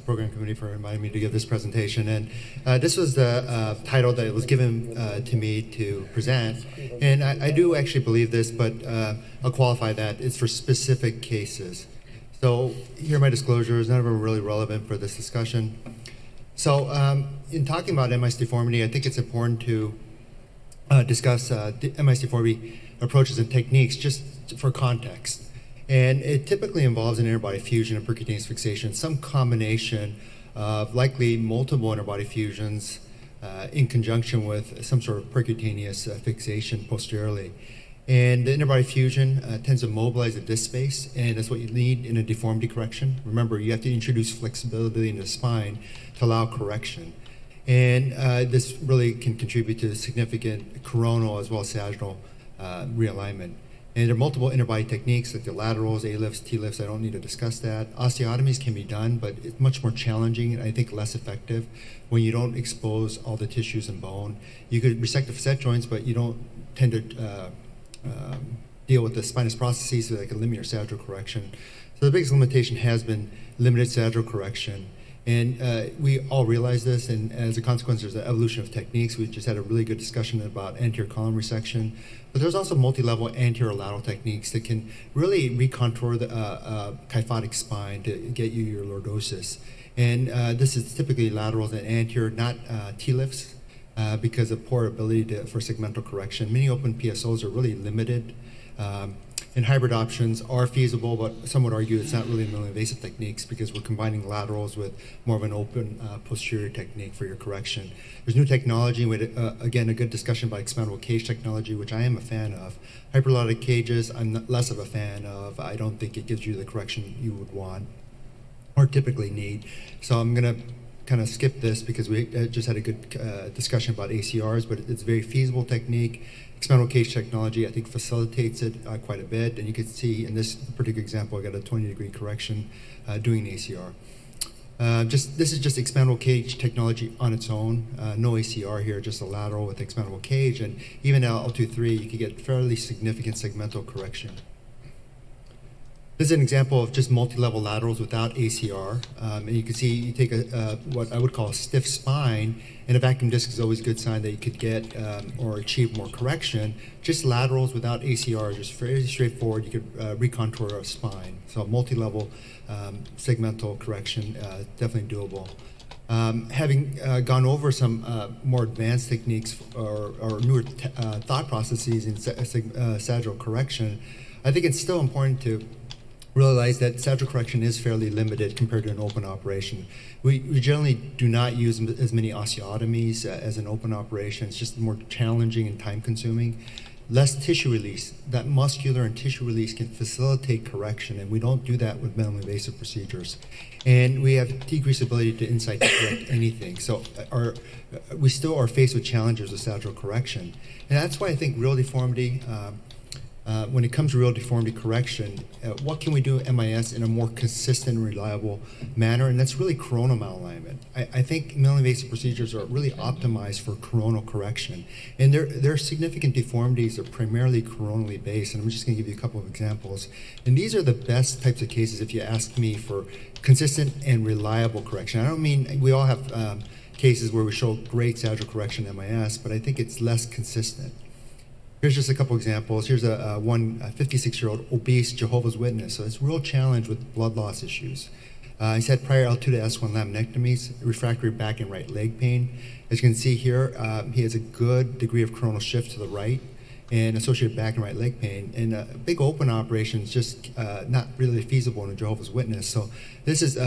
the program committee for inviting me to give this presentation. And this was the title that was given to me to present. And I do actually believe this, but I'll qualify that. It's for specific cases. So here are my disclosures. None of them are really relevant for this discussion. So in talking about MIS deformity, I think it's important to discuss MIS deformity approaches and techniques just for context. And it typically involves an interbody fusion and percutaneous fixation, some combination of likely multiple interbody fusions in conjunction with some sort of percutaneous fixation posteriorly. And the interbody fusion tends to mobilize the disc space, and that's what you need in a deformity correction. Remember, you have to introduce flexibility in the spine to allow correction. And this really can contribute to significant coronal as well as sagittal realignment. And there are multiple interbody techniques like the laterals, A-lifts, T-lifts. I don't need to discuss that. Osteotomies can be done, but it's much more challenging and I think less effective when you don't expose all the tissues and bone. You could resect the facet joints, but you don't tend to deal with the spinous processes so that can limit your sagittal correction. So the biggest limitation has been limited sagittal correction. And we all realize this, and as a consequence, there's an evolution of techniques. We just had a really good discussion about anterior column resection. But there's also multi-level anterior lateral techniques that can really recontour the kyphotic spine to get you your lordosis. And this is typically laterals and anterior, not T-lifts, because of poor ability for segmental correction. Many open PSOs are really limited. And hybrid options are feasible, but some would argue it's not really minimally invasive techniques because we're combining laterals with more of an open posterior technique for your correction. There's new technology. We had, again, a good discussion about expandable cage technology, which I am a fan of. Hyperlothic cages, I'm less of a fan of. I don't think it gives you the correction you would want or typically need. So I'm going to kind of skip this because we just had a good discussion about ACRs, but it's a very feasible technique. Expandable cage technology, I think, facilitates it quite a bit. And you can see in this particular example, I got a 20-degree correction doing an ACR. This is just expandable cage technology on its own. No ACR here, just a lateral with expandable cage. And even L23, you can get fairly significant segmental correction. This is an example of just multi-level laterals without ACR. And you can see you take what I would call a stiff spine, and a vacuum disc is always a good sign that you could get or achieve more correction. Just laterals without ACR, just very straightforward. You could recontour a spine. So multi-level segmental correction, definitely doable. Having gone over some more advanced techniques or newer thought processes in sagittal correction, I think it's still important to realize that sagittal correction is fairly limited compared to an open operation. We generally do not use as many osteotomies as an open operation. It's just more challenging and time-consuming. Less tissue release. That muscular and tissue release can facilitate correction, and we don't do that with minimally invasive procedures. And we have decreased ability to insight to correct anything. So we still are faced with challenges with sagittal correction. And that's why I think real deformity, when it comes to real deformity correction, what can we do at MIS in a more consistent and reliable manner? And that's really coronal malalignment. I think minimally invasive procedures are really optimized for coronal correction. And there are significant deformities that are primarily coronally based, and I'm just going to give you a couple of examples. And these are the best types of cases, if you ask me, for consistent and reliable correction. I don't mean we all have cases where we show great sagittal correction in MIS, but I think it's less consistent. Here's just a couple examples. Here's a 56-year-old obese Jehovah's Witness. So it's a real challenge with blood loss issues. He's had prior L2 to S1 laminectomies, refractory back and right leg pain. As you can see here, he has a good degree of coronal shift to the right and associated back and right leg pain. And a big open operation is just not really feasible in a Jehovah's Witness. So this is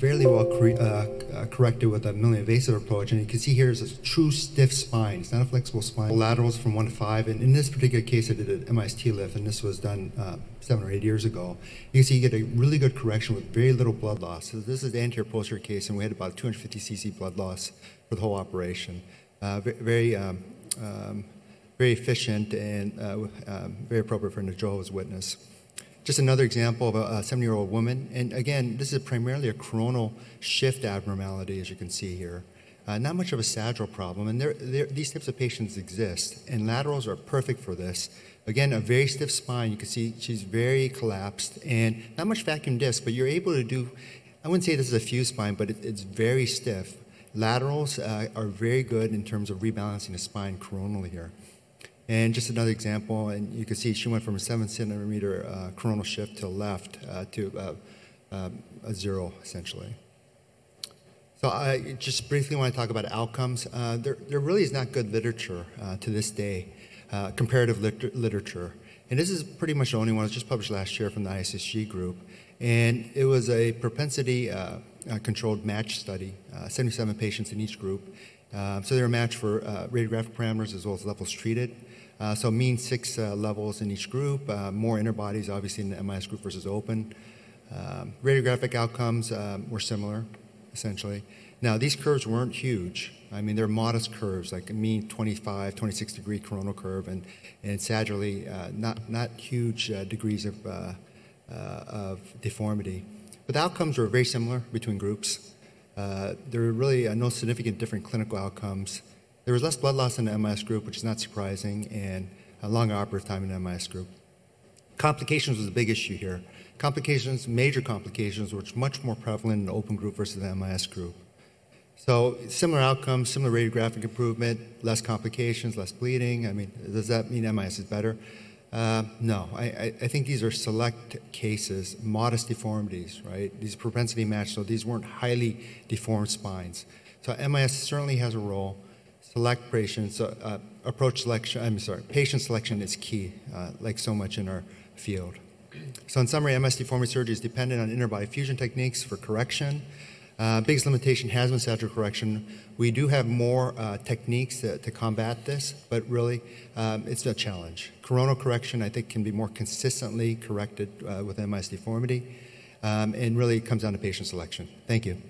fairly well corrected with a minimally invasive approach, and you can see here is a true stiff spine. It's not a flexible spine. Laterals from 1 to 5, and in this particular case, I did an MIS lift, and this was done 7 or 8 years ago. You can see you get a really good correction with very little blood loss. So this is the anterior posterior case, and we had about 250 cc blood loss for the whole operation. Very efficient and very appropriate for a Jehovah's Witness. Just another example of a 70-year-old woman. And again, this is primarily a coronal shift abnormality, as you can see here. Not much of a sagittal problem. And these types of patients exist. And laterals are perfect for this. Again, a very stiff spine. You can see she's very collapsed. And not much vacuum disc, but you're able to do I wouldn't say this is a fused spine, but it's very stiff. Laterals are very good in terms of rebalancing the spine coronally here. And just another example, and you can see she went from a 7 centimeter coronal shift to the left to a 0, essentially. So I just briefly want to talk about outcomes. There really is not good literature to this day, comparative literature. And this is pretty much the only one. It was just published last year from the ISSG group. And it was a propensity controlled match study, 77 patients in each group. So they were matched for radiographic parameters as well as levels treated. So mean 6 levels in each group, more interbodies obviously in the MIS group versus open. Radiographic outcomes were similar, essentially. Now, these curves weren't huge. I mean, they're modest curves, like a mean 25, 26-degree coronal curve, and sagittally, not huge degrees of deformity. But the outcomes were very similar between groups. There were really no significant different clinical outcomes. There was less blood loss in the MIS group, which is not surprising, and a longer operative time in the MIS group. Complications was a big issue here. Complications, major complications, were much more prevalent in the open group versus the MIS group. So similar outcomes, similar radiographic improvement, less complications, less bleeding. I mean, does that mean MIS is better? No. I think these are select cases, modest deformities, right? These propensity matched, so these weren't highly deformed spines. So MIS certainly has a role. Select patients, patient selection is key, like so much in our field. So in summary, MS deformity surgery is dependent on interbody fusion techniques for correction. Biggest limitation has been sagittal correction. We do have more techniques to combat this, but really it's a challenge. Coronal correction, I think, can be more consistently corrected with MS deformity, and really it comes down to patient selection. Thank you.